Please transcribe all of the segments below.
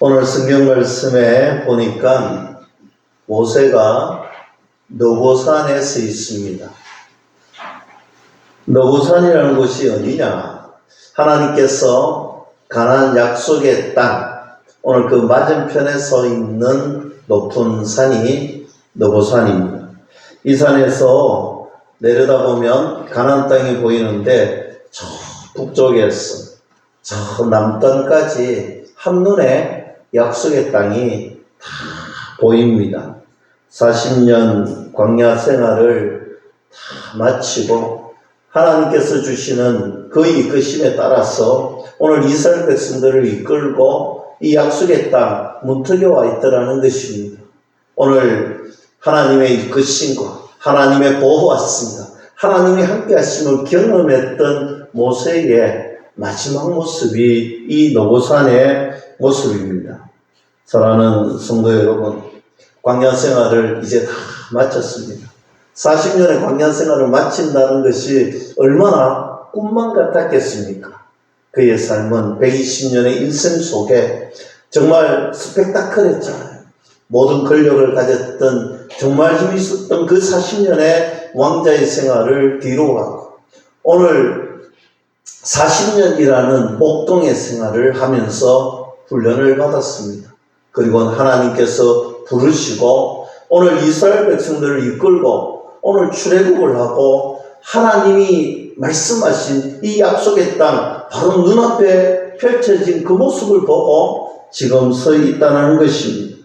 오늘 성경 말씀에 보니까 모세가 너보산에 서 있습니다. 너보산이라는 곳이 어디냐? 하나님께서 가나안 약속의 땅, 오늘 그 맞은편에 서 있는 높은 산이 너보산입니다. 이 산에서 내려다보면 가나안 땅이 보이는데 저 북쪽에서 저 남단까지 한눈에 약속의 땅이 다 보입니다. 40년 광야 생활을 다 마치고 하나님께서 주시는 그 이끄심에 따라서 오늘 이스라엘 백성들을 이끌고 이 약속의 땅 문턱에 와 있더라는 것입니다. 오늘 하나님의 이끄심과 하나님의 보호하심과 하나님이 함께 하심을 경험했던 모세의 마지막 모습이 이 너보산의 모습입니다. 사랑하는 성도 여러분, 광야 생활을 이제 다 마쳤습니다. 40년의 광야 생활을 마친다는 것이 얼마나 꿈만 같았겠습니까? 그의 삶은 120년의 인생 속에 정말 스펙타클했잖아요. 모든 권력을 가졌던 정말 힘이 있었던 그 40년의 왕자의 생활을 뒤로 하고 오늘 40년이라는 목동의 생활을 하면서 훈련을 받았습니다. 그리고 하나님께서 부르시고 오늘 이스라엘 백성들을 이끌고 오늘 출애굽을 하고 하나님이 말씀하신 이 약속의 땅 바로 눈앞에 펼쳐진 그 모습을 보고 지금 서 있다는 것입니다.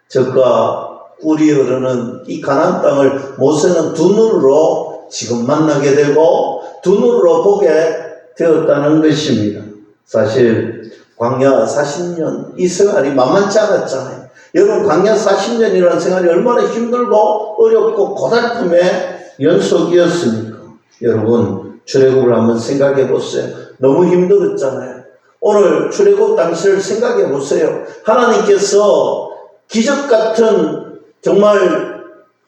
적과 꿀이 흐르는 이 가나안 땅을 모세는 두 눈으로 지금 만나게 되고 두 눈으로 보게 되었다는 것입니다. 사실 광야 40년 이 생활이 만만치 않았잖아요. 여러분 광야 40년이라는 생활이 얼마나 힘들고 어렵고 고달픔의 연속이었습니까? 여러분 출애굽을 한번 생각해 보세요. 너무 힘들었잖아요. 오늘 출애굽 당시를 생각해 보세요. 하나님께서 기적 같은 정말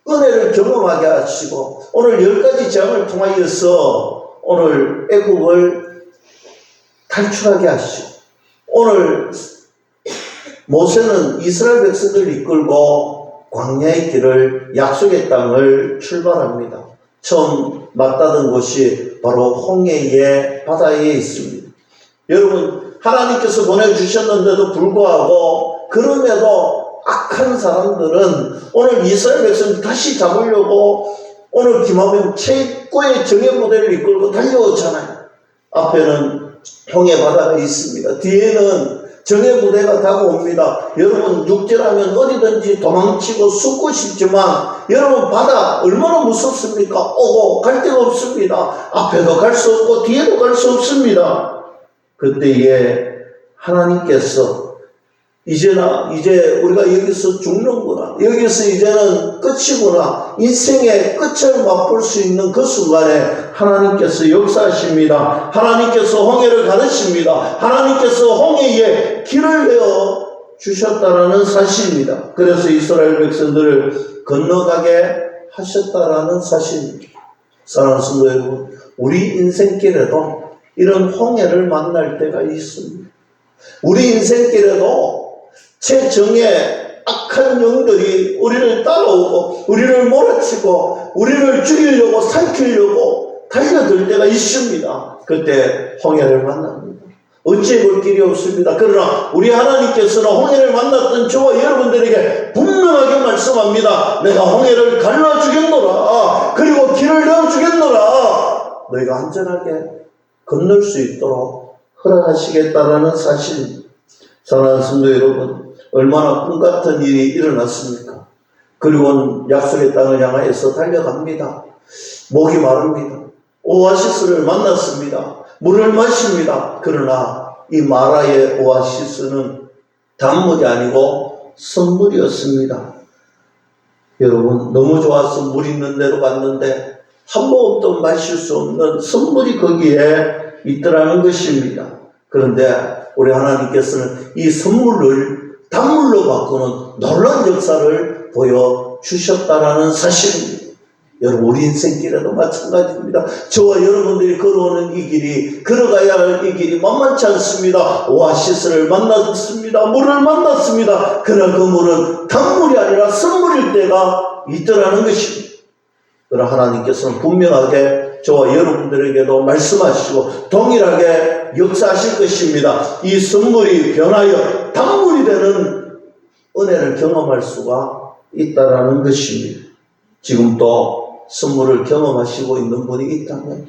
은혜를 경험하게 하시고 오늘 10가지 재앙을 통하여서 오늘 애굽을 탈출하게 하시고 오늘 모세는 이스라엘 백성들을 이끌고 광야의 길을 약속의 땅을 출발합니다. 처음 맞닿은 곳이 바로 홍해의 바다에 있습니다. 여러분 하나님께서 보내주셨는데도 불구하고 그럼에도 악한 사람들은 오늘 이스라엘 백성을 다시 잡으려고 오늘 기마병 최고의 정예부대를 이끌고 달려오잖아요. 앞에는 홍해 바다가 있습니다. 뒤에는 정예부대가 다가옵니다. 여러분 육지라면 어디든지 도망치고 숨고 싶지만 여러분 바다 얼마나 무섭습니까? 오고 갈 데가 없습니다. 앞에도 갈 수 없고 뒤에도 갈 수 없습니다. 그때에 하나님께서 이제 우리가 여기서 죽는구나. 여기서 이제는 끝이구나. 인생의 끝을 맛볼 수 있는 그 순간에 하나님께서 역사하십니다. 하나님께서 홍해를 가르칩니다. 하나님께서 홍해에 길을 내어 주셨다라는 사실입니다. 그래서 이스라엘 백성들을 건너가게 하셨다라는 사실입니다. 사랑하는 성도 여러분, 우리 인생길에도 이런 홍해를 만날 때가 있습니다. 우리 인생길에도 최정의 악한 영들이 우리를 따라오고 우리를 몰아치고 우리를 죽이려고 삼키려고 달려들 때가 있습니다. 그때 홍해를 만납니다. 어찌해볼 길이 없습니다. 그러나 우리 하나님께서는 홍해를 만났던 저와 여러분들에게 분명하게 말씀합니다. 내가 홍해를 갈라주겠노라. 그리고 길을 내어주겠노라. 너희가 안전하게 건널 수 있도록 허락하시겠다라는 사실입니다. 사랑하는 성도 여러분, 얼마나 꿈같은 일이 일어났습니까? 그리고 약속의 땅을 향하여서 달려갑니다. 목이 마릅니다. 오아시스를 만났습니다. 물을 마십니다. 그러나 이 마라의 오아시스는 단물이 아니고 선물이었습니다. 여러분 너무 좋아서 물 있는 데로 갔는데 한 모금도 마실 수 없는 선물이 거기에 있더라는 것입니다. 그런데 우리 하나님께서는 이 선물을 단물로 바꾸는 놀라운 역사를 보여주셨다라는 사실입니다. 여러분, 우리 인생길에도 마찬가지입니다. 저와 여러분들이 걸어오는 이 길이, 걸어가야 할 이 길이 만만치 않습니다. 오아시스를 만났습니다. 물을 만났습니다. 그러나 그 물은 단물이 아니라 선물일 때가 있더라는 것입니다. 그러나 하나님께서는 분명하게 저와 여러분들에게도 말씀하시고 동일하게 역사하실 것입니다. 이 선물이 변하여 단물이 되는 은혜를 경험할 수가 있다라는 것입니다. 지금도 선물을 경험하시고 있는 분이 있다면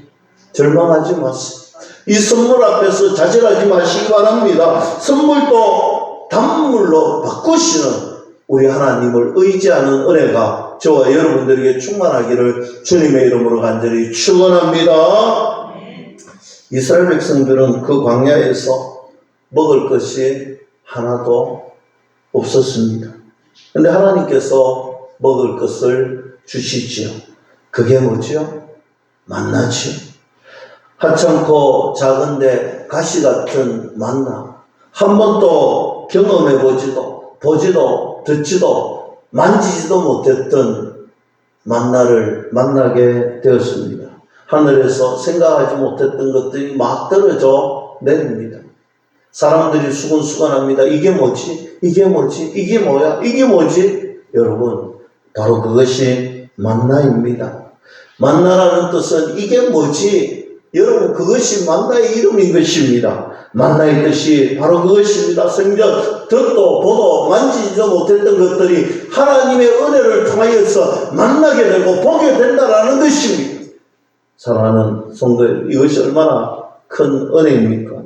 절망하지 마세요. 이 선물 앞에서 좌절하지 마시기 바랍니다. 선물도 단물로 바꾸시는 우리 하나님을 의지하는 은혜가 저와 여러분들에게 충만하기를 주님의 이름으로 간절히 축원합니다. 이스라엘 백성들은 그 광야에서 먹을 것이 하나도 없었습니다. 그런데 하나님께서 먹을 것을 주시지요. 그게 뭐지요? 만나지요. 하찮고 작은데 가시 같은 만나. 한 번도 경험해 보지도 듣지도 만지지도 못했던 만나를 만나게 되었습니다. 하늘에서 생각하지 못했던 것들이 막 떨어져 내립니다. 사람들이 수근수근합니다. 이게 뭐지? 이게 뭐지? 이게 뭐야? 이게 뭐지? 여러분, 바로 그것이 만나입니다. 만나라는 뜻은 이게 뭐지? 여러분, 그것이 만나의 이름인 것입니다. 만나의 뜻이 바로 그것입니다. 생전 듣도 보도 만지지도 못했던 것들이 하나님의 은혜를 통하여서 만나게 되고 보게 된다라는 것입니다. 사랑하는 성도 여러분, 이것이 얼마나 큰 은혜입니까?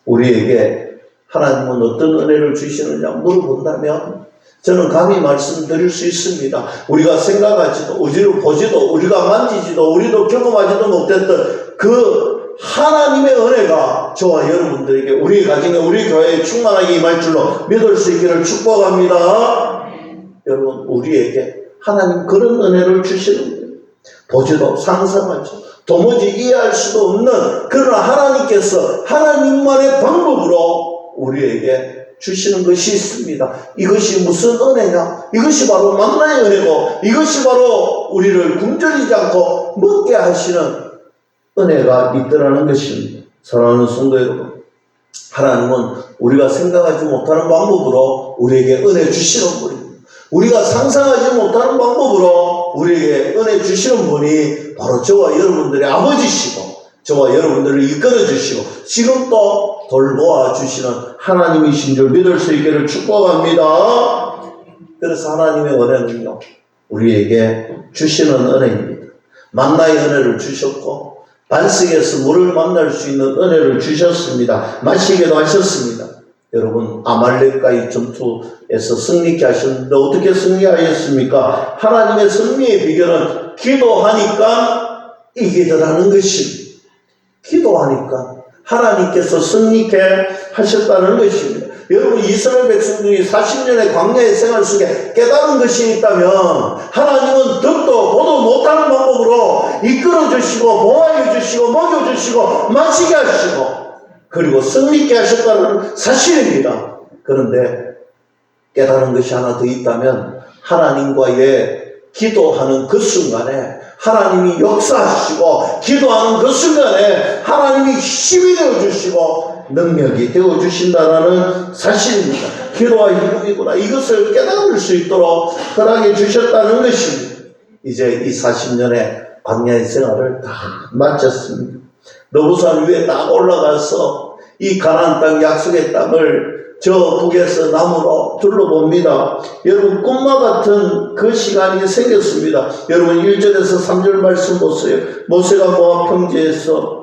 우리에게 하나님은 어떤 은혜를 주시느냐 물어본다면 저는 감히 말씀드릴 수 있습니다. 우리가 생각하지도 우리를 보지도 우리가 만지지도 우리도 경험하지도 못했던 그 하나님의 은혜가 저와 여러분들에게 우리 가정에 우리 교회에 충만하게 임할 줄로 믿을 수 있기를 축복합니다. 여러분, 우리에게 하나님 그런 은혜를 주시는 거예요. 보지도 상상하죠. 도무지 이해할 수도 없는 그러나 하나님께서 하나님만의 방법으로 우리에게 주시는 것이 있습니다. 이것이 무슨 은혜냐? 이것이 바로 만나의 은혜고 이것이 바로 우리를 굶주리지 않고 먹게 하시는 은혜가 있더라는 것입니다. 사랑하는 성도 여러분, 하나님은 우리가 생각하지 못하는 방법으로 우리에게 은혜 주시는 분입니다. 우리가 상상하지 못하는 방법으로 우리에게 은혜 주시는 분이 바로 저와 여러분들의 아버지시고 저와 여러분들을 이끌어 주시고 지금도 돌보아 주시는 하나님이신 줄 믿을 수 있기를 축복합니다. 그래서 하나님의 은혜는요, 우리에게 주시는 은혜입니다. 만나의 은혜를 주셨고 반석에서 물을 만날 수 있는 은혜를 주셨습니다. 마시게도 하셨습니다. 여러분, 아말렉과의 전투에서 승리케 하셨는데 어떻게 승리하였습니까? 하나님의 승리의 비결은 기도하니까 이기더라는 것입니다. 기도하니까 하나님께서 승리케 하셨다는 것입니다. 여러분, 이스라엘 백성들이 40년의 광야의 생활 속에 깨달은 것이 있다면 하나님은 듣도 보도 못하는 방법으로 이끌어 주시고 보호해 주시고 먹여 주시고 마시게 하시고 그리고 승리케 하셨다는 사실입니다. 그런데 깨달은 것이 하나 더 있다면 하나님과의 기도하는 그 순간에 하나님이 역사하시고 기도하는 그 순간에 하나님이 힘이 되어주시고 능력이 되어주신다는 사실입니다. 기도와 희망이구나. 이것을 깨달을 수 있도록 허락해 주셨다는 것입니다. 이제 이 40년의 광야의 생활을 다 마쳤습니다. 너부산 위에 딱 올라가서 이 가나안 땅 약속의 땅을 저 북에서 나무로 둘러봅니다. 여러분, 꿈과 같은 그 시간이 생겼습니다. 여러분, 1절에서 3절 말씀 보세요. 모세가 모압 평지에서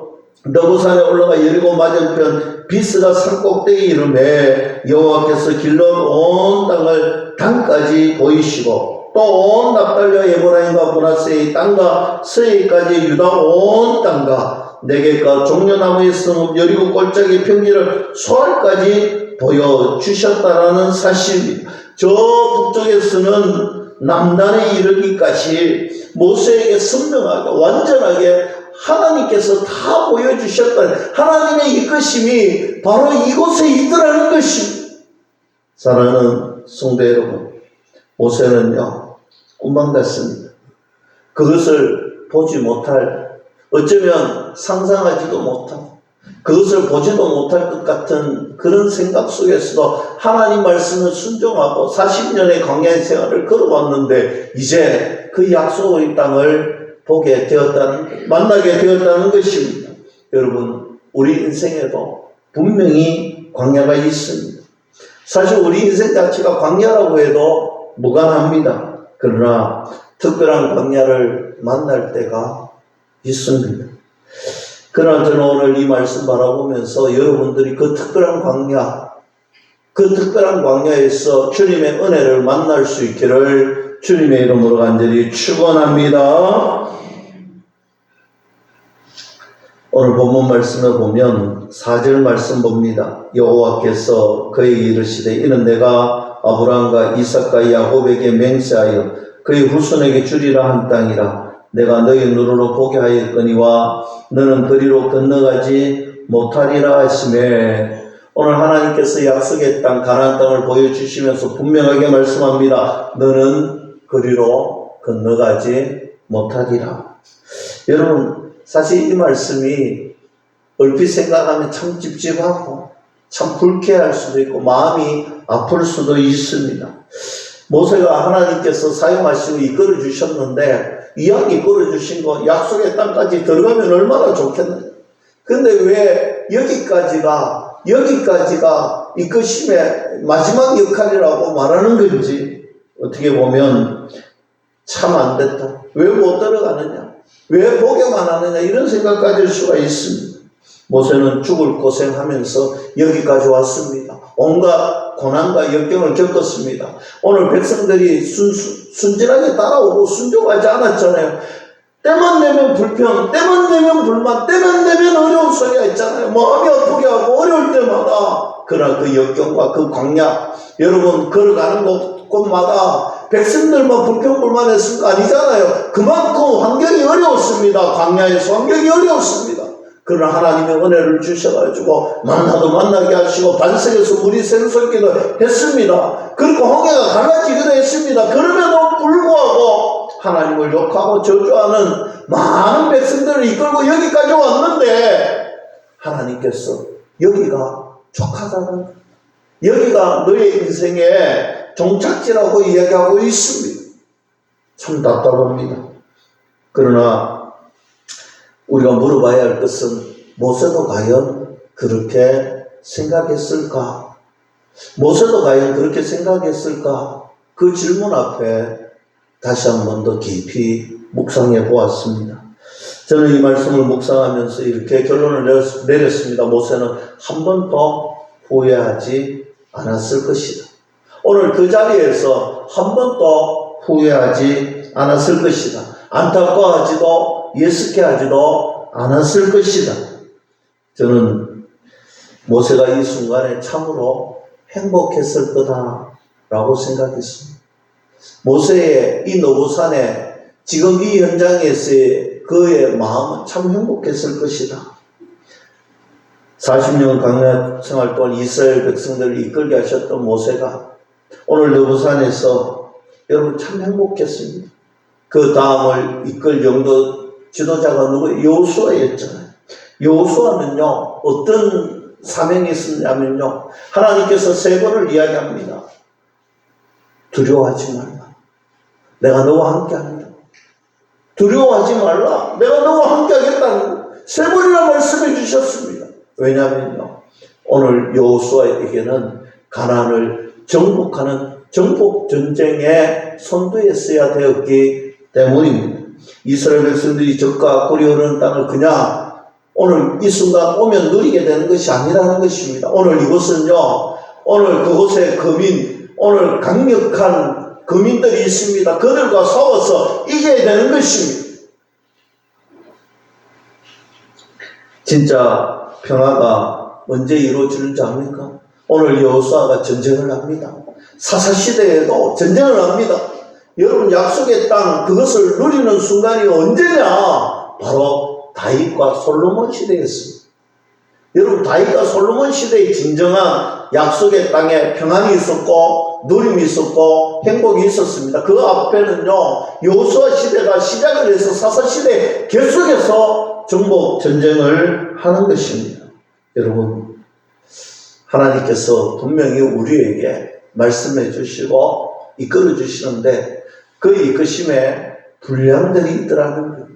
너부산에 올라가 여리고 맞은편 비스가 산 꼭대기에 이르매 여호와께서 길러온 온 땅을 단까지 보이시고 또 온 납달리와 에브라임과 므낫세의 땅과 서해까지 유다 온 땅과 네겝과 종려나무의 성읍 여리고 골짜기 평지를 소알까지 보여주셨다라는 사실입니다. 저 북쪽에서는 남단에 이르기까지 모세에게 선명하게 완전하게 하나님께서 다 보여주셨다. 하나님의 이끄심이 바로 이곳에 있더라는 것입니다. 사랑하는 성도 여러분, 모세는요 꿈만 같습니다. 그것을 보지 못할, 어쩌면 상상하지도 못한, 그것을 보지도 못할 것 같은 그런 생각 속에서도 하나님 말씀을 순종하고 40년의 광야의 생활을 걸어왔는데 이제 그 약속의 땅을 보게 되었다는, 만나게 되었다는 것입니다. 여러분, 우리 인생에도 분명히 광야가 있습니다. 사실 우리 인생 자체가 광야라고 해도 무관합니다. 그러나 특별한 광야를 만날 때가 있습니다. 그러나 저는 오늘 이 말씀 바라보면서 여러분들이 그 특별한 광야, 그 특별한 광야에서 주님의 은혜를 만날 수 있기를 주님의 이름으로 간절히 축원합니다. 오늘 본문 말씀을 보면 4절 말씀 봅니다. 여호와께서 그에게 이르시되 이는 내가 아브라함과 이삭과 야곱에게 맹세하여 그의 후손에게 주리라 한 땅이라. 내가 너희 눈으로 보게 하였거니와 너는 그리로 건너가지 못하리라 하시매. 오늘 하나님께서 약속의 땅 가나안 땅을 보여주시면서 분명하게 말씀합니다. 너는 그리로 건너가지 못하리라. 여러분, 사실 이 말씀이 얼핏 생각하면 참 찝찝하고 참 불쾌할 수도 있고 마음이 아플 수도 있습니다. 모세가 하나님께서 사용하시고 이끌어 주셨는데 이왕 이끌어 주신 거 약속의 땅까지 들어가면 얼마나 좋겠나요? 근데 왜 여기까지가 이끄심의 마지막 역할이라고 말하는 건지 어떻게 보면 참 안 됐다. 왜 못 들어가느냐? 왜 보게만 하느냐? 이런 생각 가질 수가 있습니다. 모세는 죽을 고생하면서 여기까지 왔습니다. 온갖 고난과 역경을 겪었습니다. 오늘 백성들이 순진하게 따라오고 순종하지 않았잖아요. 때만 되면 불평, 때만 되면 불만, 때만 되면 어려운 소리가 있잖아요. 마음이 아프게 하고 어려울 때마다. 그러나 그 역경과 그 광야, 여러분 걸어가는 곳마다 백성들만 불평불만했을 거 아니잖아요. 그만큼 환경이 어려웠습니다. 광야에서 환경이 어려웠습니다. 그러나 하나님의 은혜를 주셔가지고 만나도 만나게 하시고 반석에서 물이 샘솟기도 했습니다. 그리고 홍해가 갈라지기도 했습니다. 그럼에도 불구하고 하나님을 욕하고 저주하는 많은 백성들을 이끌고 여기까지 왔는데 하나님께서 여기가 족하다는, 여기가 너의 인생의 종착지라고 이야기하고 있습니다. 참 답답합니다. 그러나 우리가 물어봐야 할 것은 모세도 과연 그렇게 생각했을까? 모세도 과연 그렇게 생각했을까? 그 질문 앞에 다시 한 번 더 깊이 묵상해 보았습니다. 저는 이 말씀을 묵상하면서 이렇게 결론을 내렸습니다. 모세는 한 번도 후회하지 않았을 것이다. 오늘 그 자리에서 한 번도 후회하지 않았을 것이다. 안타까워하지도 예스케하지도 않았을 것이다. 저는 모세가 이 순간에 참으로 행복했을 거다라고 생각했습니다. 모세의 이 노부산에 지금 이 현장에서의 그의 마음은 참 행복했을 것이다. 40년 광야 생활 동안 이스라엘 백성들을 이끌게 하셨던 모세가 오늘 노부산에서 여러분 참 행복했습니다. 그 다음을 이끌 영도 지도자가 누구? 여호수아였잖아요. 여호수아는요 어떤 사명이 있었냐면요, 하나님께서 세 번을 이야기합니다. 두려워하지 말라. 내가 너와 함께 한다. 두려워하지 말라. 내가 너와 함께 하겠다는 세 번이나 말씀해 주셨습니다. 왜냐하면요, 오늘 여호수아에게는 가나안을 정복하는 정복 전쟁의 선두에 서야 되었기 때문입니다. 이스라엘 백성들이 적과 꿀이 흐르는 땅을 그냥 오늘 이 순간 오면 누리게 되는 것이 아니라는 것입니다. 오늘 이곳은요, 오늘 그곳에 오늘 강력한 거민들이 있습니다. 그들과 싸워서 이겨야 되는 것입니다. 진짜 평화가 언제 이루어지는지 압니까? 오늘 여호수아가 전쟁을 합니다. 사사시대에도 전쟁을 합니다. 여러분 약속의 땅 그것을 누리는 순간이 언제냐? 바로 다윗과 솔로몬 시대였습니다. 여러분 다윗과 솔로몬 시대의 진정한 약속의 땅에 평안이 있었고 누림이 있었고 행복이 있었습니다. 그 앞에는요, 여호수아 시대가 시작을 해서 사사시대 계속해서 정복 전쟁을 하는 것입니다. 여러분, 하나님께서 분명히 우리에게 말씀해 주시고 이끌어 주시는데 그 이끄심에 분량들이 있더라는 거예요.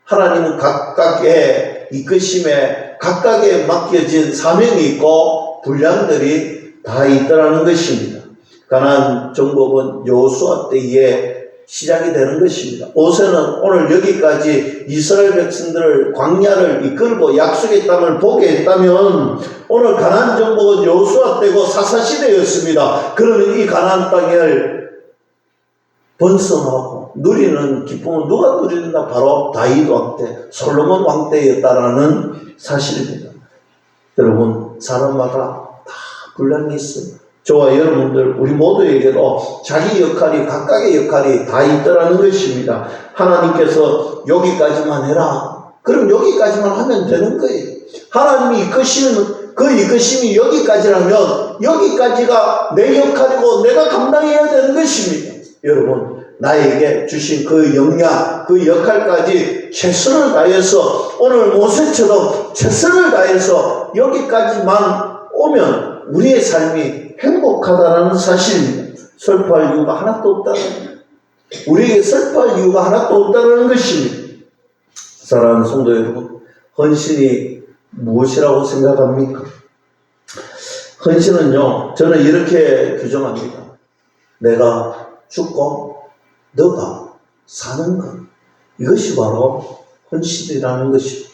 하나님은 각각의 이끄심에 각각에 맡겨진 사명이 있고 분량들이 다 있더라는 것입니다. 가나안 정복은 여호수아 때에 시작이 되는 것입니다. 모세는 오늘 여기까지 이스라엘 백성들을 광야를 이끌고 약속의 땅을 보게 했다면 오늘 가나안 정복은 여호수아 때고 사사시대였습니다. 그러면 이 가나안 땅을 번성하고 누리는 기쁨은 누가 누리는가? 바로 다윗 왕 때, 솔로몬 왕 때였다라는 사실입니다. 여러분, 사람마다 다 분량이 있습니다. 저와 여러분들, 우리 모두에게도 자기 역할이, 각각의 역할이 다 있더라는 것입니다. 하나님께서 여기까지만 해라. 그럼 여기까지만 하면 되는 거예요. 하나님이 이끄시는, 그 이끄심이 여기까지라면 여기까지가 내 역할이고 내가 감당해야 되는 것입니다. 여러분, 나에게 주신 그 역량, 그 역할까지 최선을 다해서 오늘 모세처럼 최선을 다해서 여기까지만 오면 우리의 삶이 행복하다는 사실입니다. 슬퍼할 이유가 하나도 없다는 겁니다. 우리에게 슬퍼할 이유가 하나도 없다는 것입니다. 사랑하는 성도 여러분, 헌신이 무엇이라고 생각합니까? 헌신은요, 저는 이렇게 규정합니다. 내가 죽고 너가 사는 것, 이것이 바로 헌신이라는 것입니다.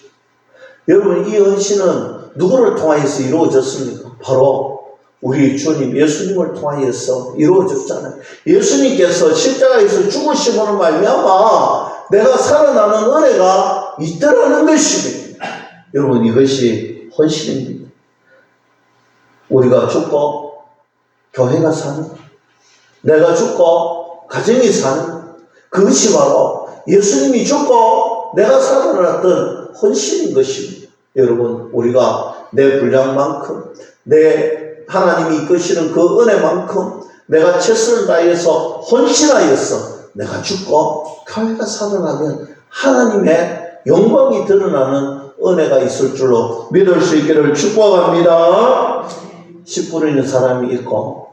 여러분, 이 헌신은 누구를 통하여서 이루어졌습니까? 바로 우리 주님 예수님을 통하여서 이루어졌잖아요. 예수님께서 십자가에서 죽으심으로 말미암아 내가 살아나는 은혜가 있더라는 것입니다. 여러분, 이것이 헌신입니다. 우리가 죽고 교회가 사는, 내가 죽고 가정이 사는, 그것이 바로 예수님이 죽고 내가 살아났던 헌신인 것입니다. 여러분, 우리가 내 분량만큼, 내 하나님이 이끄시는 그 은혜만큼 내가 최선을 다해서 헌신하여서 내가 죽고 교회가 살아나면 하나님의 영광이 드러나는 은혜가 있을 줄로 믿을 수 있기를 축복합니다. 씨 뿌리는 사람이 있고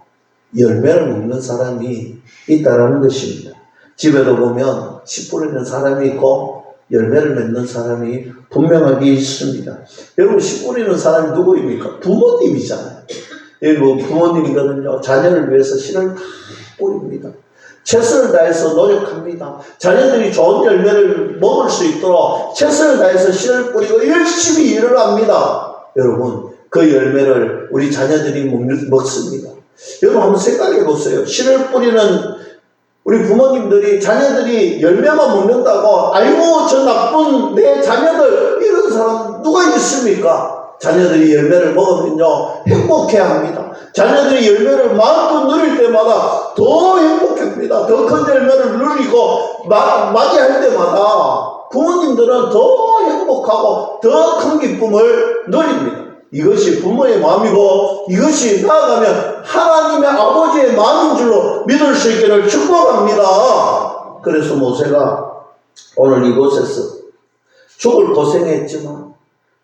열매를 먹는 사람이 있다라는 것입니다. 집에도 보면 씨 뿌리는 사람이 있고 열매를 맺는 사람이 분명하게 있습니다. 여러분, 씨 뿌리는 사람이 누구입니까? 부모님이잖아요. 뭐 부모님들은요, 자녀를 위해서 씨를 다 뿌립니다. 최선을 다해서 노력합니다. 자녀들이 좋은 열매를 먹을 수 있도록 최선을 다해서 씨를 뿌리고 열심히 일을 합니다. 여러분, 그 열매를 우리 자녀들이 먹습니다. 여러분, 한번 생각해 보세요. 씨를 뿌리는 우리 부모님들이 자녀들이 열매만 먹는다고 알고 저 나쁜 내 자녀들, 이런 사람 누가 있습니까? 자녀들이 열매를 먹으면요, 행복해합니다. 자녀들이 열매를 마음껏 누릴 때마다 더 행복합니다. 더 큰 열매를 누리고 맞이할 때마다 부모님들은 더 행복하고 더 큰 기쁨을 누립니다. 이것이 부모의 마음이고 이것이 나아가면 하나님의 아버지의 마음인 줄로 믿을 수 있기를 축복합니다. 그래서 모세가 오늘 이곳에서 죽을 고생했지만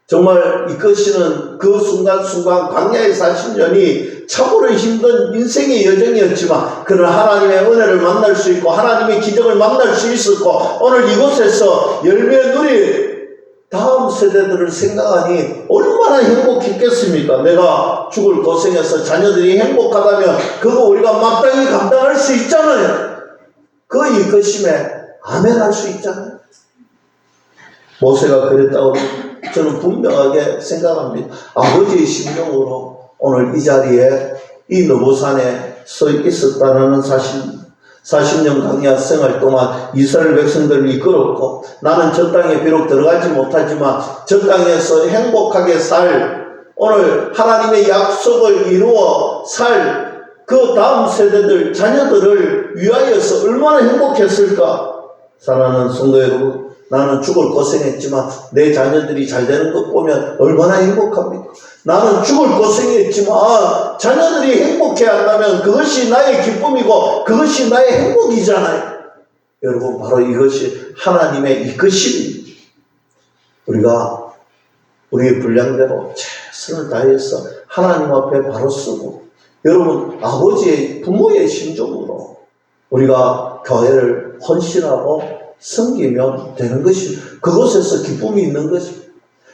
정말 이끄시는 그 순간순간 광야의 40년이 참으로 힘든 인생의 여정이었지만 그러나 하나님의 은혜를 만날 수 있고 하나님의 기적을 만날 수 있었고 오늘 이곳에서 열매 누릴 다음 세대들을 생각하니 얼마나 행복했겠습니까? 내가 죽을 고생해서 자녀들이 행복하다면 그거 우리가 마땅히 감당할 수 있잖아요. 그 이끄심에 아멘 할 수 있잖아요. 모세가 그랬다고 저는 분명하게 생각합니다. 아버지의 심정으로 오늘 이 자리에 이 너보산에 서 있었다는 사실, 40년 광야 생활 동안 이스라엘 백성들을 이끌었고 나는 저 땅에 비록 들어가지 못하지만 저 땅에서 행복하게 오늘 하나님의 약속을 이루어 그 다음 세대들 자녀들을 위하여서 얼마나 행복했을까. 사랑하는 성도 여러분, 나는 죽을 고생했지만 내 자녀들이 잘 되는 것 보면 얼마나 행복합니까? 나는 죽을 고생했지만 자녀들이 행복해 한다면 그것이 나의 기쁨이고 그것이 나의 행복이잖아요. 여러분, 바로 이것이 하나님의 이끄심입니다. 우리가 우리의 분량대로 최선을 다해서 하나님 앞에 바로 쓰고, 여러분, 아버지의 부모의 심정으로 우리가 교회를 헌신하고 섬기면 되는 것입니다. 그곳에서 기쁨이 있는 것입니다.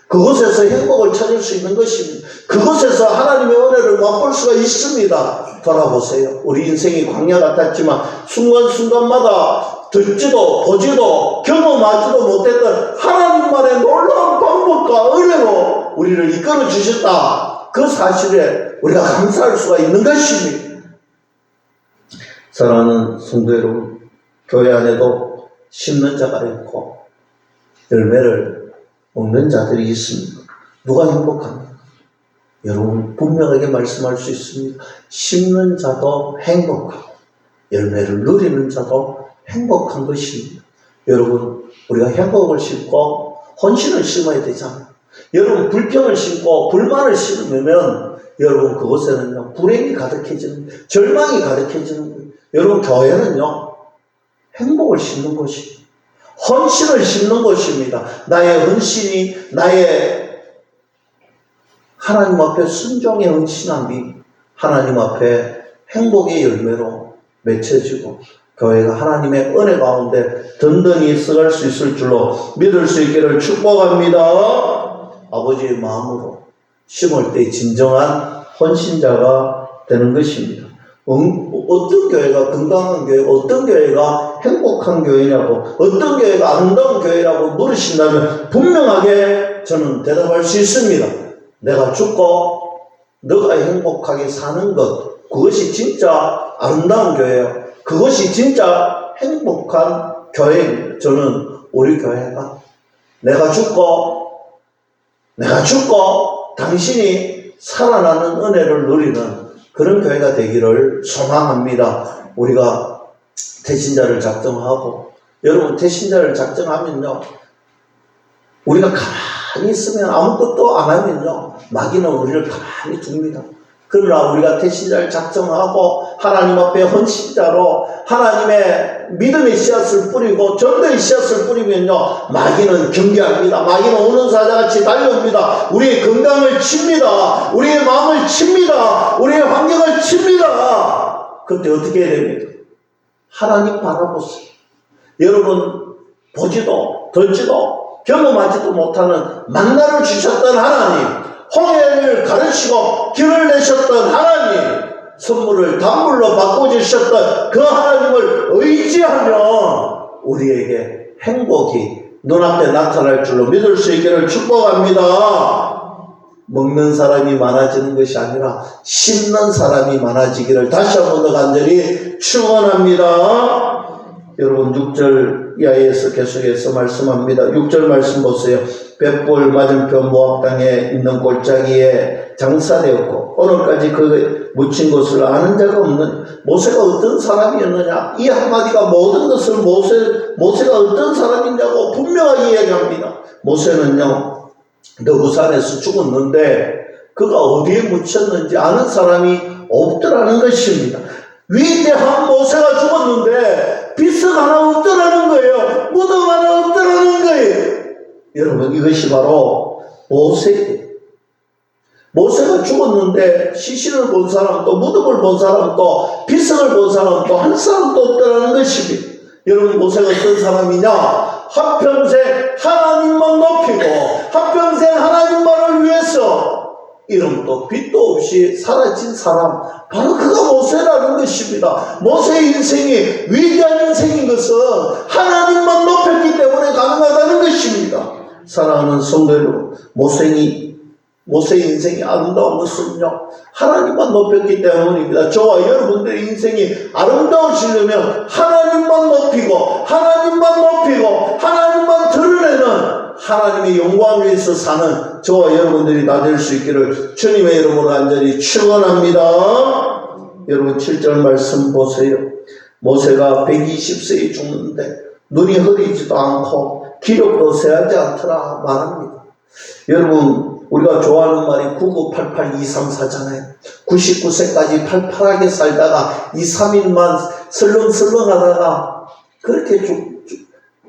그곳에서 행복을 찾을 수 있는 것입니다. 그곳에서 하나님의 은혜를 맛볼 수가 있습니다. 돌아보세요. 우리 인생이 광야 같았지만 순간순간마다 듣지도 보지도 경험하지도 못했던 하나님만의 놀라운 방법과 은혜로 우리를 이끌어 주셨다. 그 사실에 우리가 감사할 수가 있는 것입니다. 사랑하는 성도 여러분, 교회 안에도 심는 자가 있고 열매를 먹는 자들이 있습니다. 누가 행복합니까? 여러분, 분명하게 말씀할 수 있습니다. 심는 자도 행복하고 열매를 누리는 자도 행복한 것입니다. 여러분, 우리가 행복을 심고 헌신을 심어야 되잖아요. 여러분, 불평을 심고 불만을 심으면 여러분, 그곳에는요 불행이 가득해지는, 절망이 가득해지는 거예요. 여러분, 교회는요 행복을 심는 것입니다. 헌신을 심는 것입니다. 나의 헌신이 나의 하나님 앞에 순종의 헌신함이 하나님 앞에 행복의 열매로 맺혀지고 교회가 하나님의 은혜 가운데 든든히 써갈 수 있을 줄로 믿을 수 있기를 축복합니다. 아버지의 마음으로 심을 때 진정한 헌신자가 되는 것입니다. 어떤 교회가 건강한 교회, 어떤 교회가 행복한 교회냐고, 어떤 교회가 아름다운 교회라고 물으신다면 분명하게 저는 대답할 수 있습니다. 내가 죽고 너가 행복하게 사는 것, 그것이 진짜 아름다운 교회예요. 그것이 진짜 행복한 교회입니다. 저는 우리 교회가 내가 죽고 당신이 살아나는 은혜를 누리는 그런 교회가 되기를 소망합니다. 우리가 태신자를 작정하고, 여러분, 태신자를 작정하면요 우리가 가만히 있으면 아무것도 안 하면요 마귀는 우리를 가만히 둡니다. 그러나 우리가 태신자를 작정하고 하나님 앞에 헌신자로 하나님의 믿음의 씨앗을 뿌리고 전도의 씨앗을 뿌리면요 마귀는 경계합니다. 마귀는 오는 사자같이 달려옵니다. 우리의 건강을 칩니다. 우리의 마음을 칩니다. 우리의 환경을 칩니다. 그때 어떻게 해야 됩니까? 하나님 바라보세요. 여러분, 보지도 듣지도 경험하지도 못하는 만나를 주셨던 하나님, 홍해를 가르치고 길을 내셨던 하나님, 선물을 단물로 바꿔주셨던 그 하나님을 의지하면 우리에게 행복이 눈앞에 나타날 줄로 믿을 수 있기를 축복합니다. 먹는 사람이 많아지는 것이 아니라 심는 사람이 많아지기를 다시 한 번 더 간절히 축원합니다. 여러분, 6절 이하에서 계속해서 말씀합니다. 6절 말씀 보세요. 벳볼 맞은편 모압 땅에 있는 골짜기에 장사되었고 오늘까지 그 묻힌 것을 아는 자가 없는 모세가 어떤 사람이었느냐, 이 한마디가 모든 것을 모세가 어떤 사람이냐고 분명하게 이야기합니다. 모세는요 너부산에서 죽었는데 그가 어디에 묻혔는지 아는 사람이 없더라는 것입니다. 위대한 모세가 죽었는데 비석 하나 없더라는 거예요. 무덤 하나 없더라는 거예요. 여러분, 이것이 바로 모세예요. 모세가 죽었는데 시신을 본 사람도, 무덤을 본 사람도, 비석을 본 사람도 한 사람도 없더라는 것입니다. 여러분, 모세가 어떤 사람이냐? 한평생 하나님만 높이고 한평생 하나님만을 위해서 이름도 빛도 없이 사라진 사람, 바로 그가 모세라는 것입니다. 모세의 인생이 위대한 인생인 것은 하나님만 높였기 때문에 가능하다는 것입니다. 사랑하는 성도 여러분, 모세의 인생이 아름다운 것은요 하나님만 높였기 때문입니다. 저와 여러분들의 인생이 아름다워지려면 하나님만 높이고 하나님만 드러내는 하나님의 영광을 위해서 사는 저와 여러분들이 다 될 수 있기를 주님의 이름으로 간절히 축원합니다. 여러분, 7절 말씀 보세요. 모세가 120세에 죽는데 눈이 흐리지도 않고 기력도 세하지 않더라 말합니다. 여러분, 우리가 좋아하는 말이 9988-234잖아요. 99세까지 팔팔하게 살다가 2, 3일만 설렁설렁 하다가 그렇게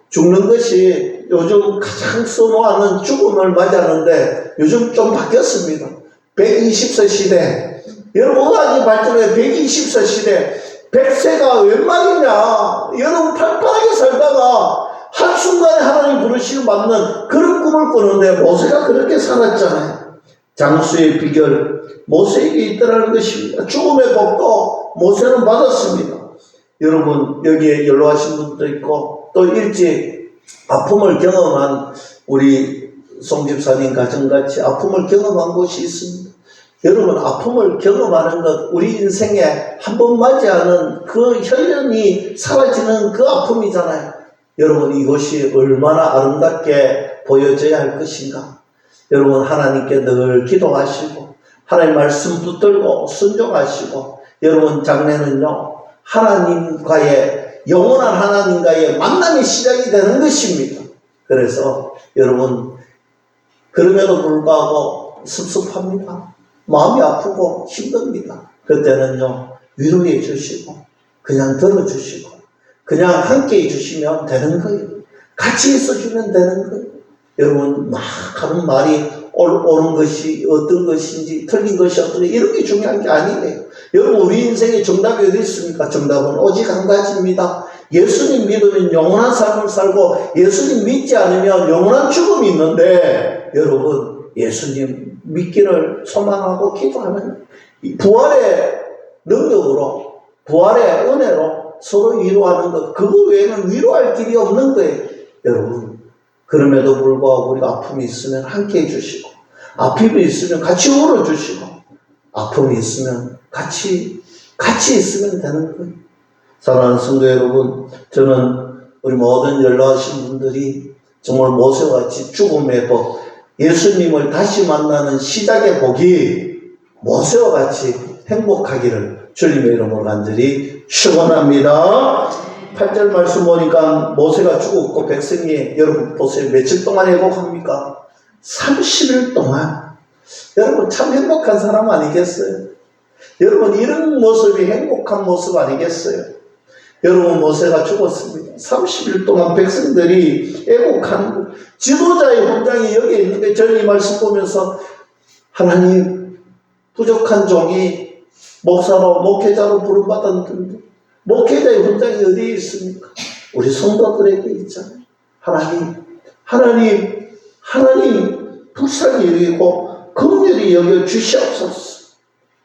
죽는 것이 요즘 가장 선호하는 죽음을 맞이하는데 요즘 좀 바뀌었습니다. 120세 시대. 여러분, 의학이 발전해 120세 시대. 100세가 웬 말이냐. 여러분, 팔팔하게 살다가 한순간에 하나님 부르시고 맞는 그런 꿈을 꾸는데 모세가 그렇게 살았잖아요. 장수의 비결, 모세에게 있더라는 것입니다. 죽음의 복도 모세는 받았습니다. 여러분, 여기에 연로하신 분도 있고 또 일찍 아픔을 경험한 우리 송 집사님 가정같이 아픔을 경험한 곳이 있습니다. 여러분, 아픔을 경험하는 것, 우리 인생에 한 번 맞이하는 그 혈연이 사라지는 그 아픔이잖아요. 여러분, 이것이 얼마나 아름답게 보여져야 할 것인가. 여러분, 하나님께 늘 기도하시고 하나님 말씀 붙들고 순종하시고, 여러분, 장래는요 하나님과의, 영원한 하나님과의 만남의 시작이 되는 것입니다. 그래서 여러분, 그럼에도 불구하고 섭섭합니다. 마음이 아프고 힘듭니다. 그때는요 위로해 주시고 그냥 들어주시고 그냥 함께 해주시면 되는 거예요. 같이 있어주면 되는 거예요. 여러분, 막 하는 말이 옳은 것이 어떤 것인지 틀린 것이 어떤 것인지 이런 게 중요한 게 아니에요. 여러분, 우리 인생에 정답이 어디 있습니까? 정답은 오직 한 가지입니다. 예수님 믿으면 영원한 삶을 살고 예수님 믿지 않으면 영원한 죽음이 있는데, 여러분, 예수님 믿기를 소망하고 기도하는 부활의 능력으로, 부활의 은혜로 서로 위로하는 것, 그거 외에는 위로할 길이 없는 거예요. 여러분, 그럼에도 불구하고 우리가 아픔이 있으면 함께 해주시고, 아픔이 있으면 같이 울어주시고, 아픔이 있으면 같이 있으면 되는 거예요. 사랑하는 성도 여러분, 저는 우리 모든 연로하신 분들이 정말 모세와 같이 죽음의 복, 예수님을 다시 만나는 시작의 복이 모세와 같이 행복하기를 주님의 이름으로 간절히 축원합니다. 8절 말씀 보니까 모세가 죽었고 백성이, 여러분 보세요, 며칠 동안 행복합니까? 30일 동안. 여러분, 참 행복한 사람 아니겠어요? 여러분, 이런 모습이 행복한 모습 아니겠어요? 여러분, 모세가 죽었습니다. 30일 동안 백성들이 애곡하는, 지도자의 훈장이 여기에 있는데, 저는 이 말씀 보면서 하나님, 부족한 종이 목사로, 목회자로 부름받았는데 목회자의 훈장이 어디에 있습니까? 우리 성도들에게 있잖아요. 하나님 불쌍히 여기고 긍휼히 여겨 주시옵소서.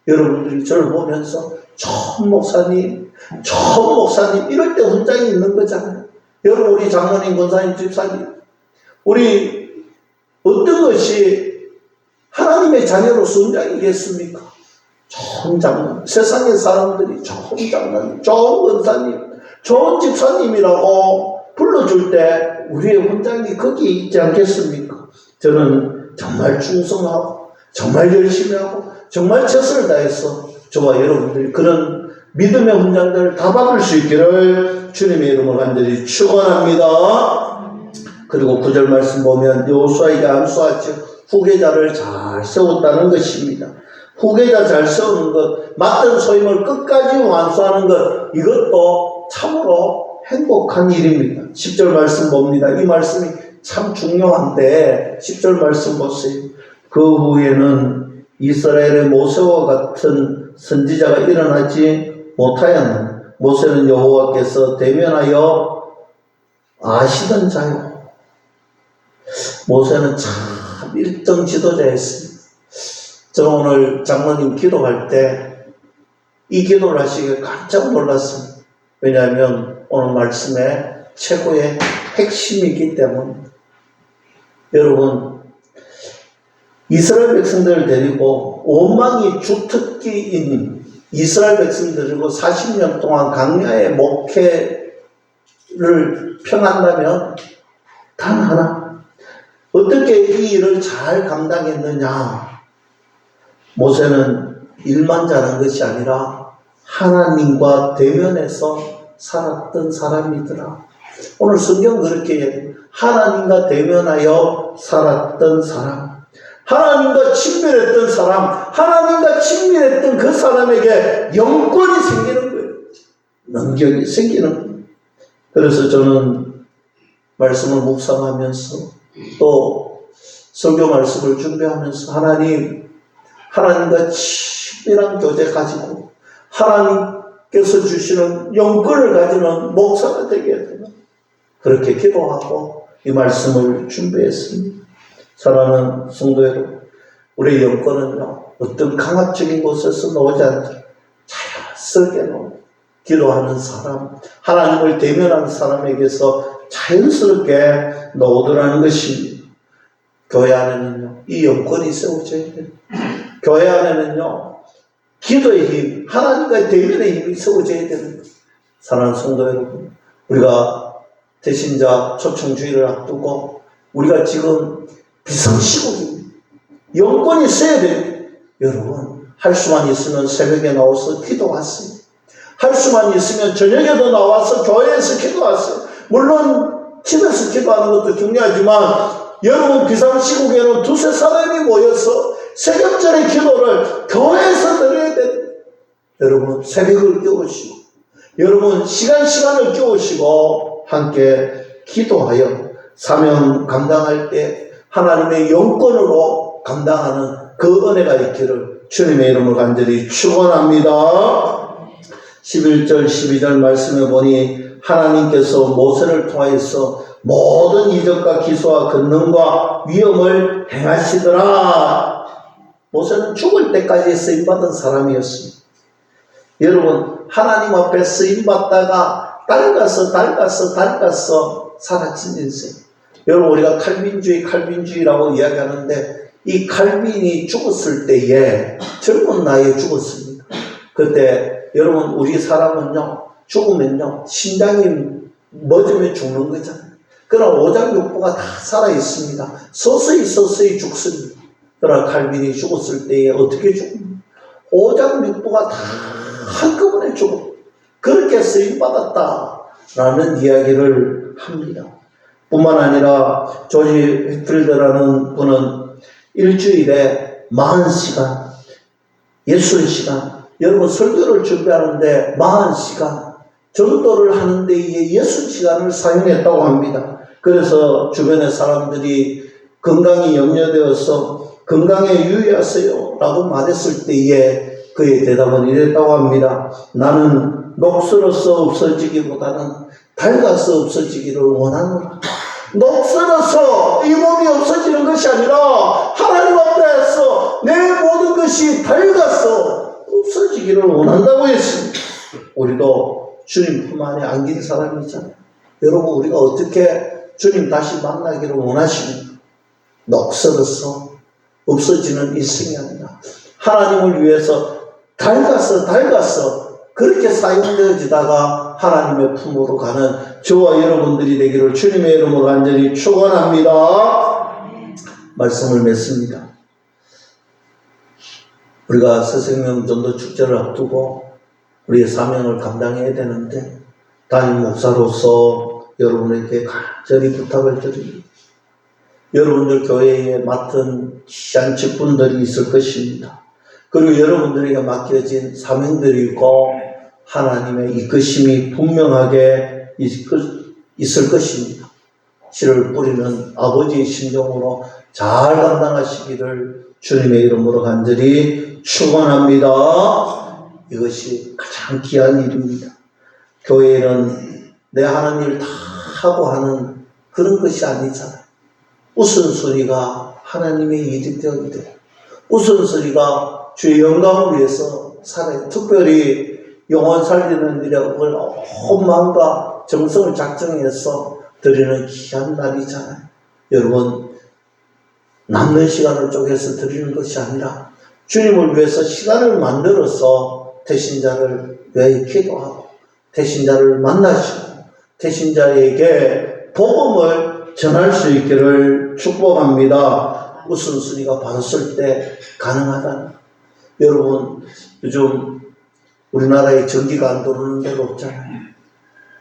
여러분들이 저를 보면서 전 목사님 이럴 때 훈장이 있는 거잖아요. 여러분, 우리 장로님, 권사님, 집사님, 우리 어떤 것이 하나님의 자녀로서 훈장이겠습니까? 좋은 장로님, 세상의 사람들이 좋은 장로님, 좋은 권사님, 좋은 집사님이라고 불러줄 때 우리의 훈장이 거기에 있지 않겠습니까? 저는 정말 충성하고 정말 열심히 하고 정말 최선을 다해서 저와 여러분들이 그런 믿음의 훈장들을 다 받을 수 있기를 주님의 이름으로 간절히 축원합니다. 그리고 9절 말씀 보면 여호수아에게 안수하여 후계자를 잘 세웠다는 것입니다. 후계자 잘 세우는 것, 맡은 소임을 끝까지 완수하는 것, 이것도 참으로 행복한 일입니다. 10절 말씀 봅니다. 이 말씀이 참 중요한데 10절 말씀 보세요. 그 후에는 이스라엘의 모세와 같은 선지자가 일어나지 못하였느니 모세는 여호와께서 대면하여 아시던 자요. 모세는 참 일등 지도자였습니다. 저 오늘 장로님 기도할 때 이 기도를 하시기에 깜짝 놀랐습니다. 왜냐하면 오늘 말씀에 최고의 핵심이기 때문에. 여러분, 이스라엘 백성들을 데리고 원망이 주특기인 이스라엘 백성들을 데리고 40년 동안 광야의 목회를 평한다면 단 하나, 어떻게 이 일을 잘 감당했느냐? 모세는 일만 잘한 것이 아니라 하나님과 대면해서 살았던 사람이더라. 오늘 성경 그렇게 얘기해요. 하나님과 대면하여 살았던 사람. 하나님과 친밀했던 사람, 하나님과 친밀했던 그 사람에게 영권이 생기는 거예요. 능력이 생기는 거예요. 그래서 저는 말씀을 묵상하면서 또 설교 말씀을 준비하면서 하나님과 친밀한 교제 가지고 하나님께서 주시는 영권을 가지는 목사가 되게 해야 되나, 그렇게 기도하고 이 말씀을 준비했습니다. 사랑하는 성도 여러분, 우리의 영권은요, 어떤 강압적인 곳에서 나오지 않도록 자연스럽게 기도하는 사람, 하나님을 대면하는 사람에게서 자연스럽게 나오더라는 것입니다. 교회 안에는요, 이 영권이 세워져야 돼요. 교회 안에는요, 기도의 힘, 하나님과의 대면의 힘이 세워져야 됩니다. 사랑하는 성도 여러분, 우리가 대신자 초청주의를 앞두고 우리가 지금 비상시국입니다. 영권이 있어야 돼요. 여러분, 할 수만 있으면 새벽에 나와서 기도하세요. 할 수만 있으면 저녁에도 나와서 교회에서 기도하세요. 물론 집에서 기도하는 것도 중요하지만 여러분, 비상시국에는 두세 사람이 모여서 새벽전의 기도를 교회에서 드려야 됩니다. 여러분, 새벽을 깨우시고 여러분, 시간을 깨우시고 함께 기도하여 사명 감당할 때 하나님의 영권으로 감당하는 그 은혜가 있기를 주님의 이름으로 간절히 축원합니다. 11절 12절 말씀에 보니 하나님께서 모세를 통하여서 모든 이적과 기수와 권능과 위엄을 행하시더라. 모세는 죽을 때까지 쓰임받은 사람이었습니다. 여러분, 하나님 앞에 쓰임받다가 닳아서 사라진 인생. 여러분, 우리가 칼빈주의라고 이야기하는데 이 칼빈이 죽었을 때에 젊은 나이에 죽었습니다. 그때 여러분, 우리 사람은요, 죽으면요, 심장이 멎으면 죽는 거잖아요. 그러나 오장육부가 다 살아있습니다. 서서히 죽습니다. 그러나 칼빈이 죽었을 때에 어떻게 죽습니까? 오장육부가 다 한꺼번에 죽어. 그렇게 쓰임받았다라는 이야기를 합니다. 뿐만 아니라 조지 헵필드라는 분은 일주일에 40시간, 60시간, 여러분 설교를 준비하는데 40시간 전도를 하는 데에 60시간을 사용했다고 합니다. 그래서 주변의 사람들이 건강이 염려되어서 건강에 유의하세요 라고 말했을 때에 그의 대답은 이랬다고 합니다. 나는 녹슬어서 없어지기보다는 닳아서 없어지기를 원하노라. 녹슬어서 이 몸이 없어지는 것이 아니라 하나님 앞에서 내 모든 것이 닳아서 없어지기를 원한다고 했습니다. 우리도 주님 품 안에 안긴 사람이잖아요. 여러분, 우리가 어떻게 주님 다시 만나기를 원하십니까? 녹슬어서 없어지는 인생이 아니라 하나님을 위해서 닳아서 그렇게 사용되어지다가 하나님의 품으로 가는 저와 여러분들이 되기를 주님의 이름으로 간절히 축원합니다. 말씀을 맺습니다. 우리가 새생명 전도 축제를 앞두고 우리의 사명을 감당해야 되는데 담임 목사로서 여러분에게 간절히 부탁을 드립니다. 여러분들 교회에 맡은 귀한 직분들이 있을 것입니다. 그리고 여러분들에게 맡겨진 사명들이 있고 하나님의 이끄심이 분명하게 있을 것입니다. 씨를 뿌리는 아버지의 심정으로 잘 감당하시기를 주님의 이름으로 간절히 축원합니다. 이것이 가장 귀한 일입니다. 교회는 내 하는 일 다 하고 하는 그런 것이 아니잖아요. 우선순위가 하나님의 일이 되어야 돼요. 우선순위가 주의 영광을 위해서 살아요. 특별히 영혼 살리는 일에 온 마음과 정성을 작정해서 드리는 귀한 날이잖아요. 여러분, 남는 시간을 쪼개서 드리는 것이 아니라 주님을 위해서 시간을 만들어서 대신자를 위해 기도하고 대신자를 만나시고 대신자에게 복음을 전할 수 있기를 축복합니다. 우선순위가 받았을 때 가능하다는. 여러분, 요즘 우리나라에 전기가 안 들어오는 데가 없잖아요.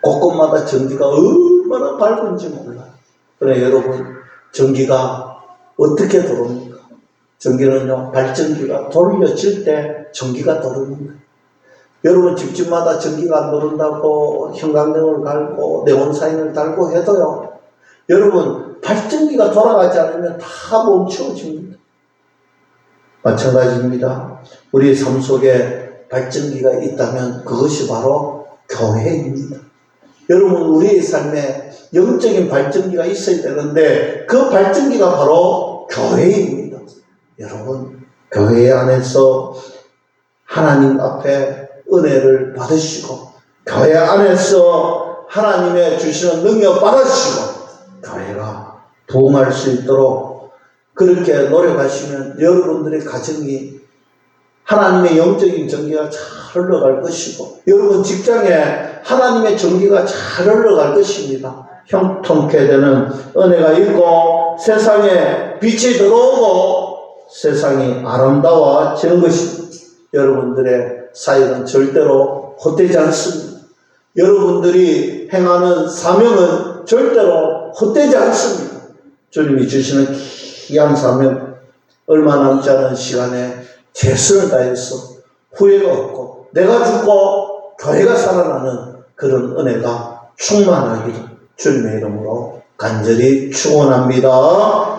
곳곳마다 전기가 얼마나 밝은지 몰라요. 그래, 여러분, 전기가 어떻게 들어옵니까? 전기는요, 발전기가 돌려질 때 전기가 돌습니다. 여러분 집집마다 전기가 안 돌린다고 형광등을 달고 네온사인을 달고 해도요, 여러분 발전기가 돌아가지 않으면 다 멈춰집니다. 마찬가지입니다. 우리 삶 속에 발전기가 있다면 그것이 바로 교회입니다. 여러분 우리의 삶에 영적인 발전기가 있어야 되는데 그 발전기가 바로 교회입니다. 여러분 교회 안에서 하나님 앞에 은혜를 받으시고 교회 안에서 하나님의 주시는 능력 받으시고 교회가 부흥할 수 있도록 그렇게 노력하시면 여러분들의 가정이 하나님의 영적인 전기가 잘 흘러갈 것이고 여러분 직장에 하나님의 전기가 잘 흘러갈 것입니다. 형통케 되는 은혜가 있고 세상에 빛이 들어오고 세상이 아름다워지는 것입니다. 여러분들의 사역은 절대로 헛되지 않습니다. 여러분들이 행하는 사명은 절대로 헛되지 않습니다. 주님이 주시는 귀한 사명, 얼마 남지 않은 시간에 최선을 다해서 후회가 없고 내가 죽고 교회가 살아나는 그런 은혜가 충만하기를 주님의 이름으로 간절히 축원합니다.